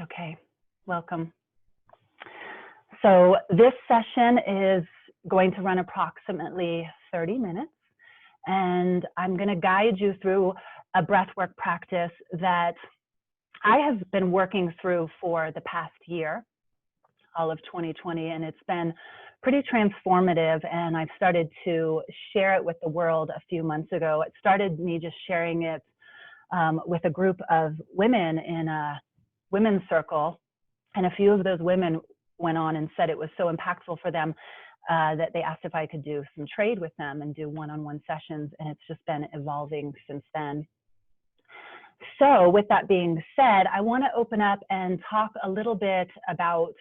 Okay, welcome. So this session is going to run approximately 30 minutes, and I'm going to guide you through a breathwork practice that I have been working through for the past year, all of 2020, and it's been pretty transformative, and I've started to share it with the world a few months ago. It started me just sharing it with a group of women in a women's circle, and a few of those women went on and said it was so impactful for them that they asked if I could do some trade with them and do one-on-one sessions, and it's just been evolving since then. So with that being said, I want to open up and talk a little bit about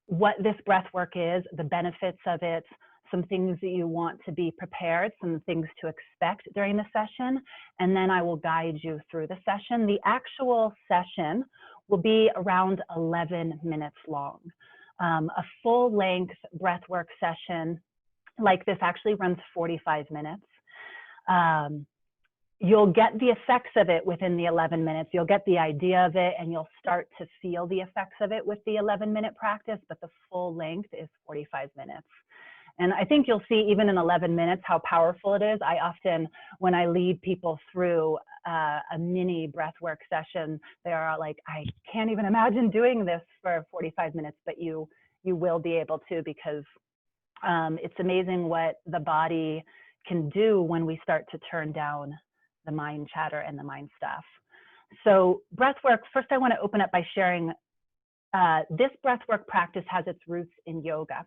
what this breath work is, the benefits of it, some things that you want to be prepared, some things to expect during the session, and then I will guide you through the session. The actual session will be around 11 minutes long. A full-length breathwork session like this actually runs 45 minutes. You'll get the effects of it within the 11 minutes. You'll get the idea of it, and you'll start to feel the effects of it with the 11-minute practice, but the full length is 45 minutes. And I think you'll see even in 11 minutes how powerful it is. I often, when I lead people through a mini breathwork session, they are like, I can't even imagine doing this for 45 minutes, but you will be able to, because it's amazing what the body can do when we start to turn down the mind chatter and the mind stuff. So breathwork, first I want to open up by sharing this breathwork practice has its roots in yoga.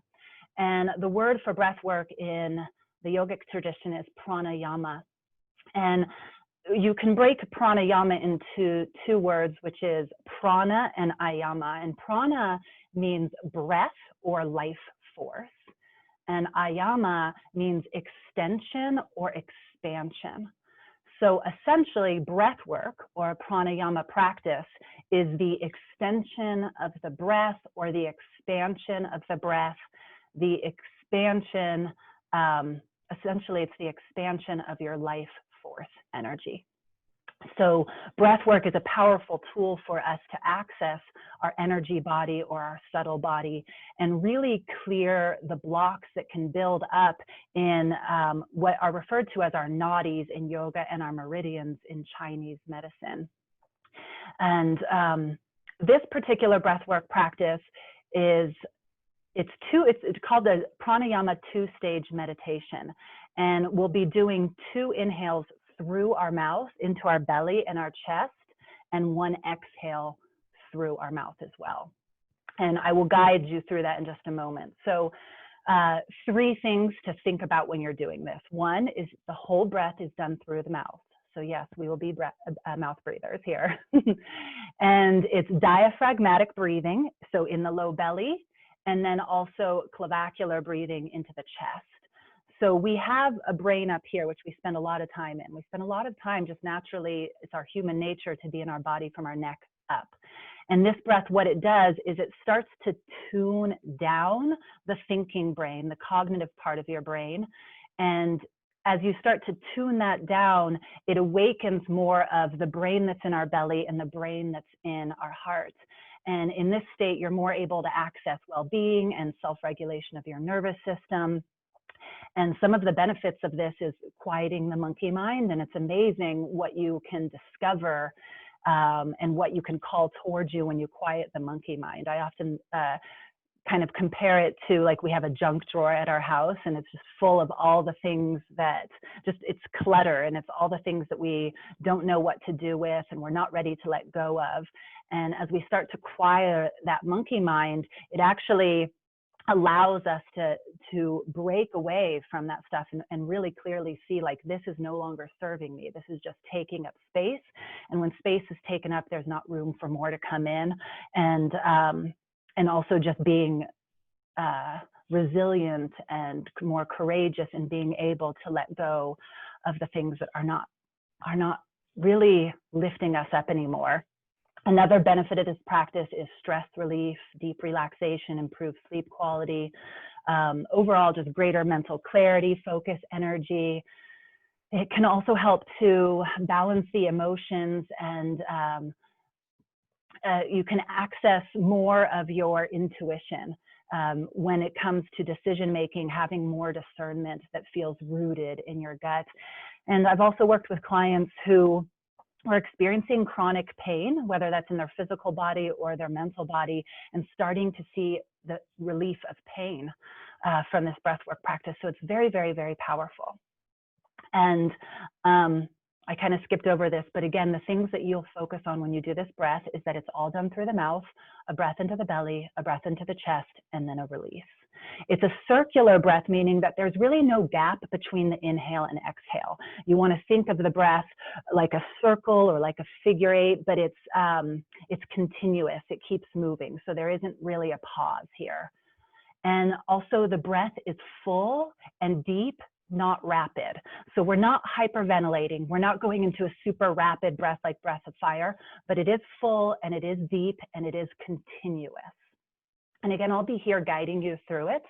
And the word for breath work in the yogic tradition is pranayama. And you can break pranayama into two words, which is prana and ayama. And prana means breath or life force. And ayama means extension or expansion. So essentially, breath work or pranayama practice is the extension of the breath or the expansion of the breath. The expansion, essentially it's the expansion of your life force energy. So breath work is a powerful tool for us to access our energy body or our subtle body and really clear the blocks that can build up in what are referred to as our nadis in yoga and our meridians in Chinese medicine. And this particular breathwork practice is it's called the pranayama two-stage meditation, and we'll be doing 2 inhales through our mouth into our belly and our chest, and 1 exhale through our mouth as well. And I will guide you through that in just a moment. So 3 things to think about when you're doing this. 1 is the whole breath is done through the mouth. So yes, we will be mouth breathers here. And it's diaphragmatic breathing, so in the low belly, and then also clavicular breathing into the chest. So we have a brain up here, which we spend a lot of time in. We spend a lot of time just naturally, it's our human nature to be in our body from our neck up. And this breath, what it does is it starts to tune down the thinking brain, the cognitive part of your brain. And as you start to tune that down, it awakens more of the brain that's in our belly and the brain that's in our heart. And in this state, you're more able to access well-being and self-regulation of your nervous system. And some of the benefits of this is quieting the monkey mind, and it's amazing what you can discover and what you can call towards you when you quiet the monkey mind. I often kind of compare it to like we have a junk drawer at our house, and it's just full of all the things that it's clutter, and it's all the things that we don't know what to do with and we're not ready to let go of. And as we start to quiet that monkey mind, it actually allows us to break away from that stuff and really clearly see, like, this is no longer serving me. This is just taking up space. And when space is taken up, there's not room for more to come in. And also just being resilient and more courageous in being able to let go of the things that are not really lifting us up anymore. Another benefit of this practice is stress relief, deep relaxation, improved sleep quality, overall just greater mental clarity, focus, energy. It can also help to balance the emotions and you can access more of your intuition when it comes to decision making, having more discernment that feels rooted in your gut. And I've also worked with clients who are experiencing chronic pain, whether that's in their physical body or their mental body, and starting to see the relief of pain from this breathwork practice. So it's very, very, very powerful. And I kind of skipped over this, but again, the things that you'll focus on when you do this breath is that it's all done through the mouth, a breath into the belly, a breath into the chest, and then a release. It's a circular breath, meaning that there's really no gap between the inhale and exhale. You want to think of the breath like a circle or like a figure eight, but it's continuous. It keeps moving. So there isn't really a pause here. And also the breath is full and deep, not rapid. So we're not hyperventilating. We're not going into a super rapid breath like breath of fire, but it is full and it is deep and it is continuous. And again, I'll be here guiding you through it.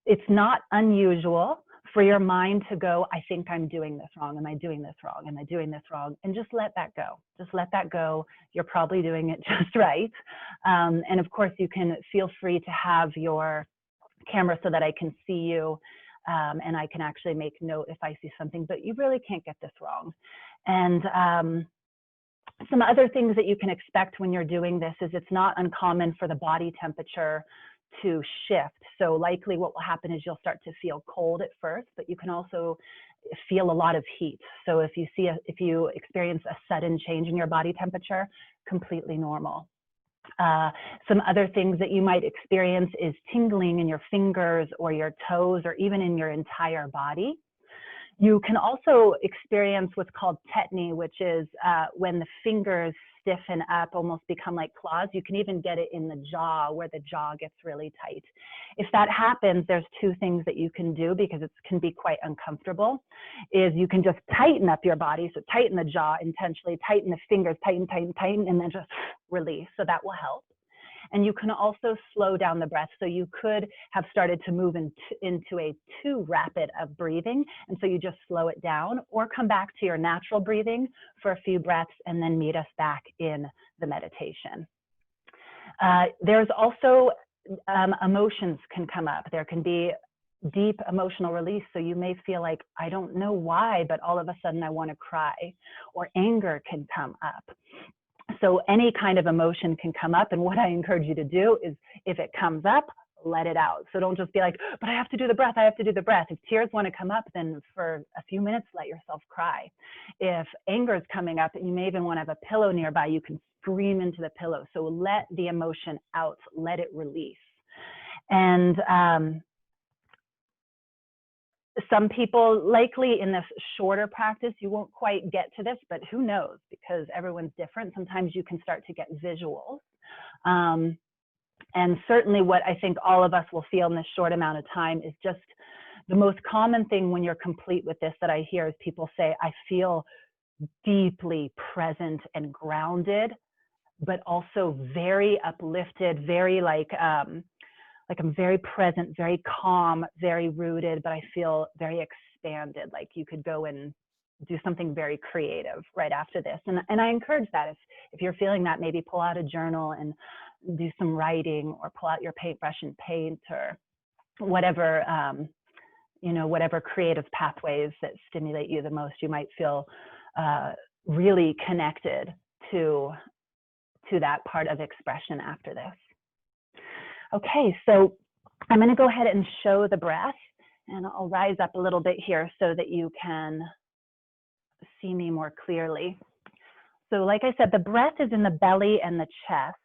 It's not unusual for your mind to go, I think I'm doing this wrong. Am I doing this wrong? Am I doing this wrong? And just let that go. Just let that go. You're probably doing it just right. And of course, you can feel free to have your camera so that I can see you. And I can actually make note if I see something, but you really can't get this wrong. And some other things that you can expect when you're doing this is it's not uncommon for the body temperature to shift. So likely what will happen is you'll start to feel cold at first, but you can also feel a lot of heat. So if you experience a sudden change in your body temperature, completely normal. Some other things that you might experience is tingling in your fingers or your toes or even in your entire body. You can also experience what's called tetany, which is when the fingers stiffen up, almost become like claws. You can even get it in the jaw where the jaw gets really tight. If that happens, there's two things that you can do because it can be quite uncomfortable, is you can just tighten up your body. So tighten the jaw intentionally, tighten the fingers, tighten, tighten, tighten, and then just release. So that will help. And you can also slow down the breath. So you could have started to move into a too rapid of breathing. And so you just slow it down or come back to your natural breathing for a few breaths and then meet us back in the meditation. There's also emotions can come up. There can be deep emotional release. So you may feel like, I don't know why, but all of a sudden I want to cry, or anger can come up. So any kind of emotion can come up. And what I encourage you to do is if it comes up, let it out. So don't just be like, but I have to do the breath. I have to do the breath. If tears want to come up, then for a few minutes, let yourself cry. If anger is coming up and you may even want to have a pillow nearby, you can scream into the pillow. So let the emotion out, let it release. And some people, likely in this shorter practice, you won't quite get to this, but who knows, because everyone's different. Sometimes you can start to get visuals. And certainly what I think all of us will feel in this short amount of time is just the most common thing when you're complete with this that I hear is people say, I feel deeply present and grounded, but also very uplifted, very like I'm very present, very calm, very rooted, but I feel very expanded. Like you could go and do something very creative right after this. And I encourage that if you're feeling that, maybe pull out a journal and do some writing, or pull out your paintbrush and paint, or whatever, whatever creative pathways that stimulate you the most. You might feel really connected to that part of expression after this. Okay, so I'm going to go ahead and show the breath, and I'll rise up a little bit here so that you can see me more clearly. So like I said, the breath is in the belly and the chest.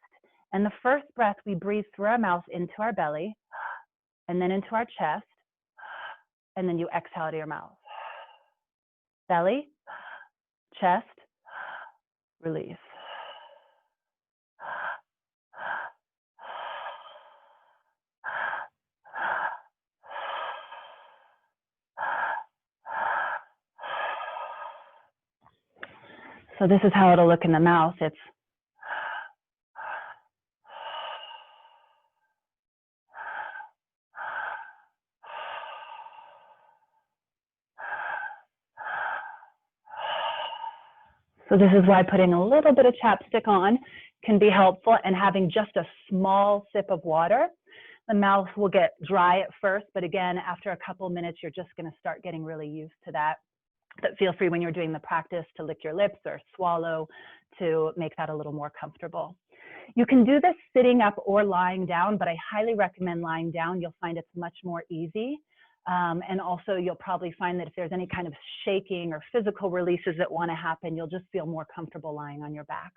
And the first breath, we breathe through our mouth into our belly, and then into our chest, and then you exhale out of your mouth. Belly, chest, release. So this is how it'll look in the mouth. It's So this is why putting a little bit of chapstick on can be helpful, and having just a small sip of water. The mouth will get dry at first, but again, after a couple minutes, you're just going to start getting really used to that. But feel free when you're doing the practice to lick your lips or swallow to make that a little more comfortable. You can do this sitting up or lying down, but I highly recommend lying down. You'll find it's much more easy. And also you'll probably find that if there's any kind of shaking or physical releases that want to happen, you'll just feel more comfortable lying on your back.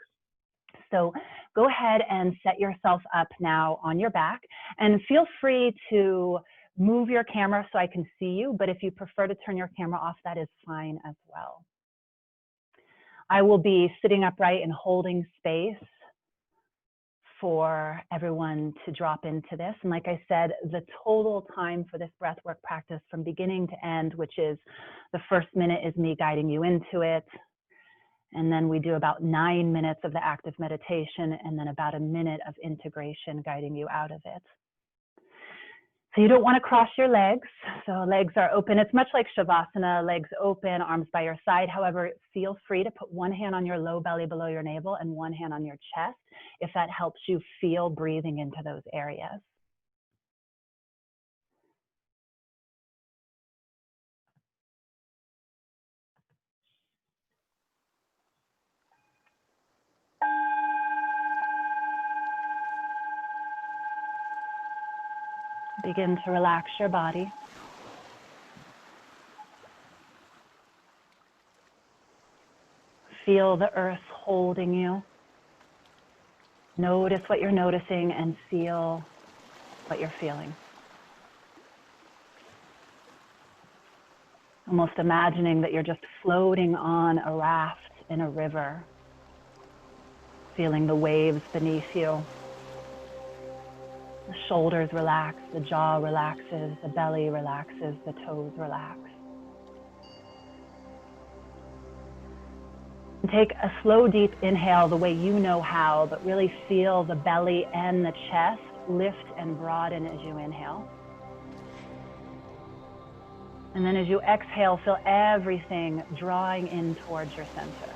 So go ahead and set yourself up now on your back, and feel free to move your camera so I can see you, but if you prefer to turn your camera off, that is fine as well. I will be sitting upright and holding space for everyone to drop into this. And like I said, the total time for this breathwork practice from beginning to end, which is the first minute is me guiding you into it. And then we do about 9 minutes of the active meditation, and then about a minute of integration guiding you out of it. So you don't want to cross your legs. So legs are open. It's much like Shavasana, legs open, arms by your side. However, feel free to put one hand on your low belly below your navel and one hand on your chest if that helps you feel breathing into those areas. Begin to relax your body. Feel the earth holding you. Notice what you're noticing and feel what you're feeling. Almost imagining that you're just floating on a raft in a river, feeling the waves beneath you. The shoulders relax, the jaw relaxes, the belly relaxes, the toes relax. And take a slow, deep inhale the way you know how, but really feel the belly and the chest lift and broaden as you inhale. And then as you exhale, feel everything drawing in towards your center.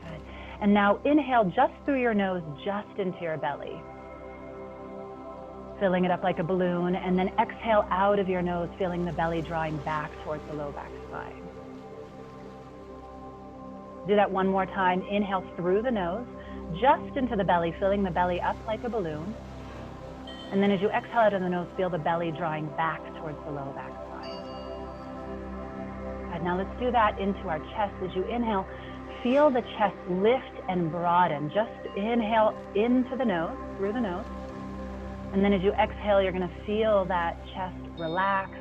Good. And now inhale just through your nose, just into your belly. Filling it up like a balloon, and then exhale out of your nose, feeling the belly drawing back towards the low back spine. Do that one more time. Inhale through the nose, just into the belly, filling the belly up like a balloon. And then as you exhale out of the nose, feel the belly drawing back towards the low back spine. Good. Now let's do that into our chest. As you inhale, feel the chest lift and broaden. Just inhale into the nose, through the nose. And then as you exhale, you're going to feel that chest relax,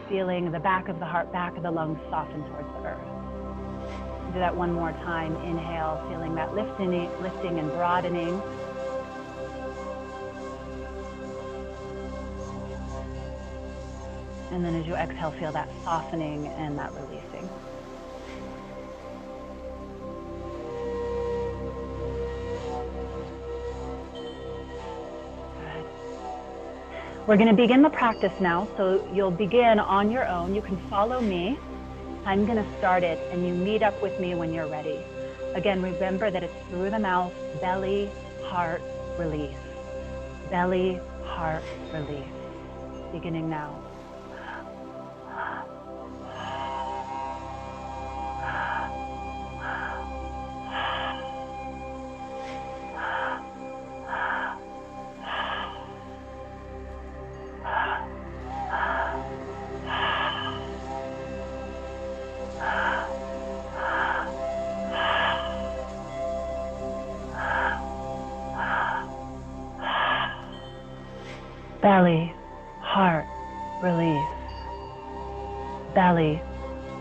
feeling the back of the heart, back of the lungs soften towards the earth. Do that one more time. Inhale, feeling that lifting and broadening. And then as you exhale, feel that softening and that releasing. We're going to begin the practice now, so you'll begin on your own. You can follow me. I'm going to start it, and you meet up with me when you're ready. Again, remember that it's through the mouth, belly, heart, release. Belly, heart, release. Beginning now. Belly, heart, release. Belly,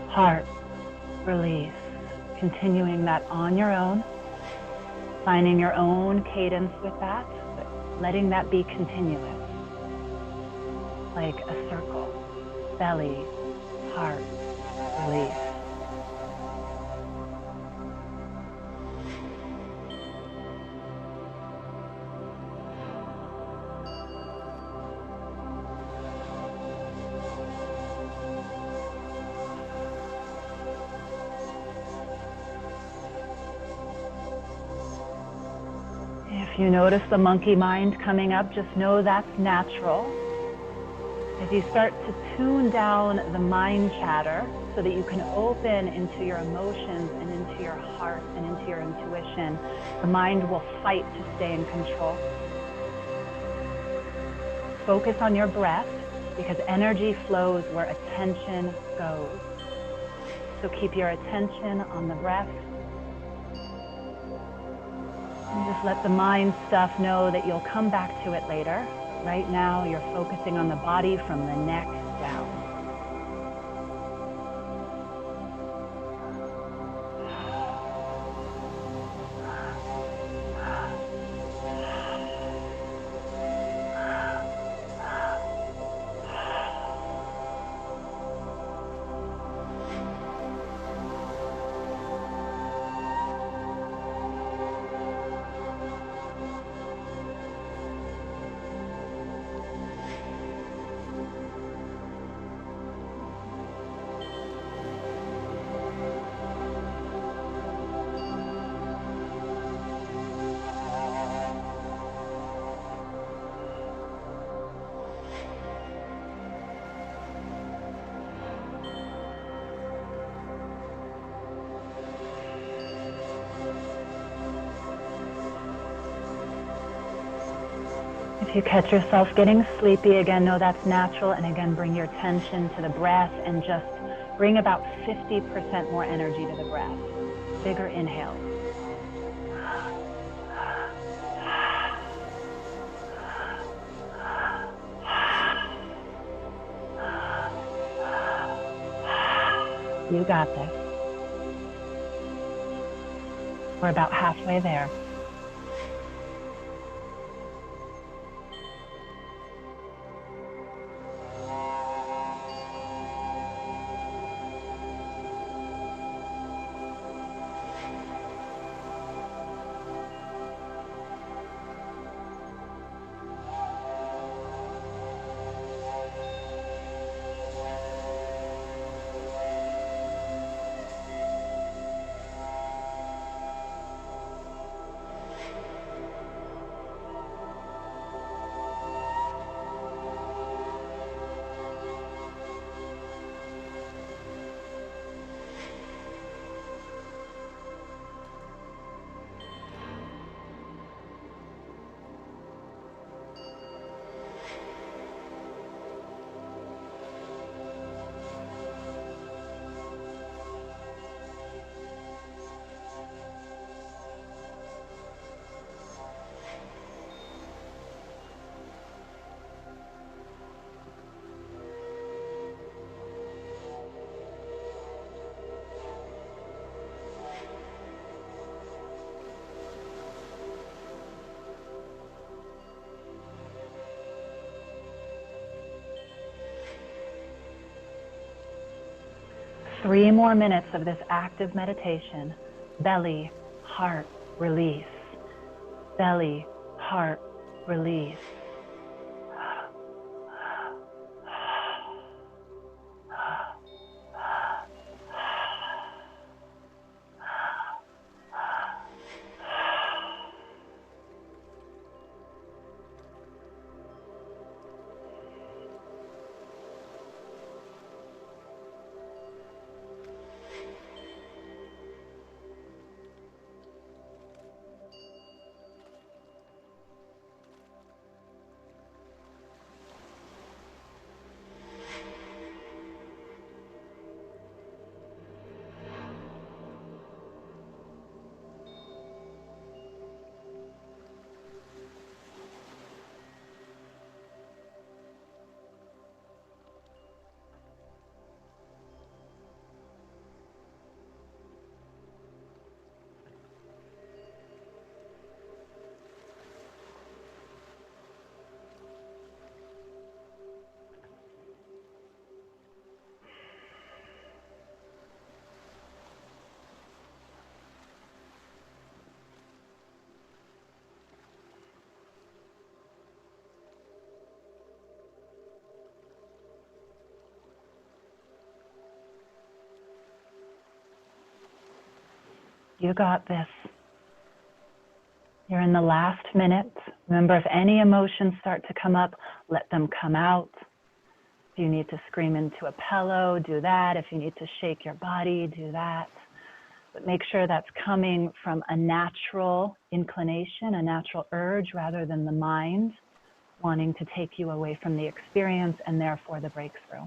heart, release. Continuing that on your own, finding your own cadence with that, but letting that be continuous, like a circle. Belly, heart, release. If you notice the monkey mind coming up, just know that's natural. As you start to tune down the mind chatter so that you can open into your emotions and into your heart and into your intuition, the mind will fight to stay in control. Focus on your breath because energy flows where attention goes. So keep your attention on the breath. And just let the mind stuff know that you'll come back to it later. Right now, you're focusing on the body from the neck down. If you catch yourself getting sleepy, again, know that's natural. And again, bring your attention to the breath and just bring about 50% more energy to the breath. Bigger inhale. You got this. We're about halfway there. Three more minutes of this active meditation. Belly, heart, release. Belly, heart, release. You got this. You're in the last minute. Remember, if any emotions start to come up, let them come out. If you need to scream into a pillow, do that. If you need to shake your body, do that. But make sure that's coming from a natural inclination, a natural urge, rather than the mind wanting to take you away from the experience and therefore the breakthrough.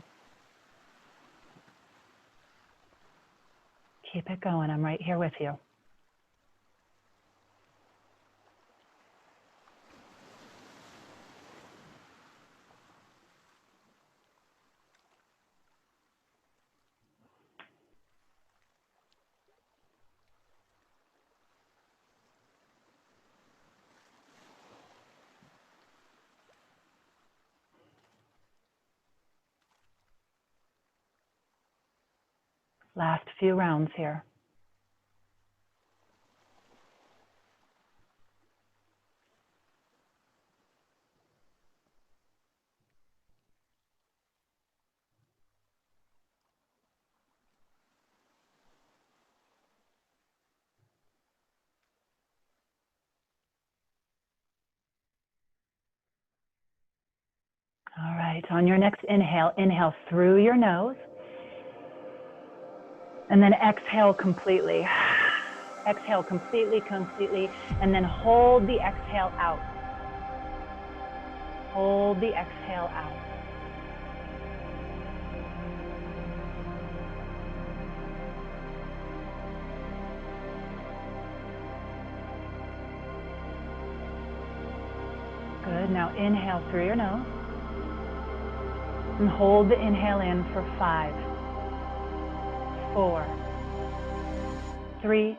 Keep it going. I'm right here with you. Last few rounds here. All right, on your next inhale, inhale through your nose, and then exhale completely. Exhale completely, and then hold the exhale out. Hold the exhale out. Good, now inhale through your nose, and hold the inhale in for 5, 4, 3,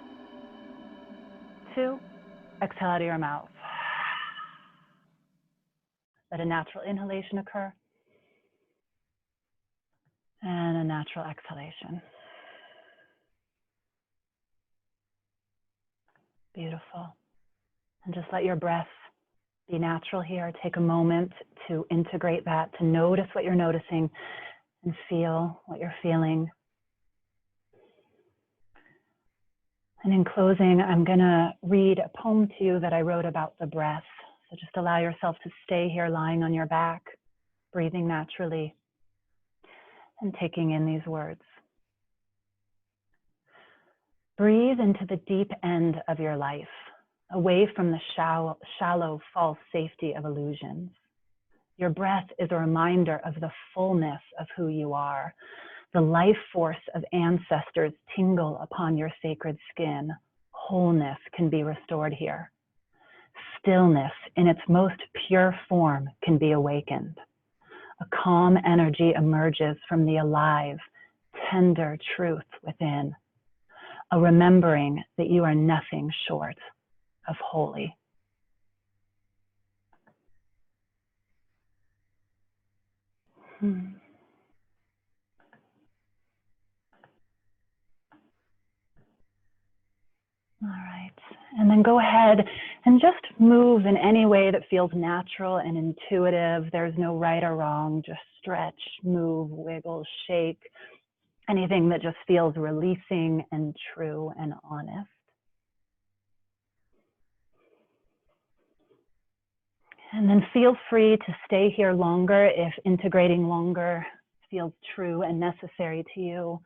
2, exhale out of your mouth. Let a natural inhalation occur and a natural exhalation. Beautiful. And just let your breath be natural here. Take a moment to integrate that, to notice what you're noticing and feel what you're feeling. And in closing, I'm going to read a poem to you that I wrote about the breath. So just allow yourself to stay here lying on your back, breathing naturally, and taking in these words. Breathe into the deep end of your life, away from the shallow false safety of illusions. Your breath is a reminder of the fullness of who you are. The life force of ancestors tingle upon your sacred skin. Wholeness can be restored here. Stillness in its most pure form can be awakened. A calm energy emerges from the alive, tender truth within. A remembering that you are nothing short of holy. All right, and then go ahead and just move in any way that feels natural and intuitive. There's no right or wrong, just stretch, move, wiggle, shake, anything that just feels releasing and true and honest. And then feel free to stay here longer if integrating longer feels true and necessary to you.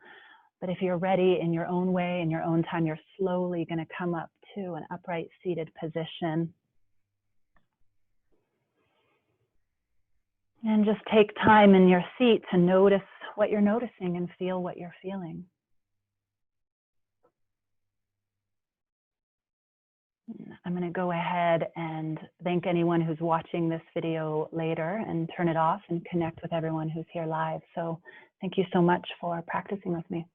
But if you're ready in your own way, in your own time, you're slowly going to come up to an upright seated position. And just take time in your seat to notice what you're noticing and feel what you're feeling. I'm going to go ahead and thank anyone who's watching this video later and turn it off and connect with everyone who's here live. So thank you so much for practicing with me.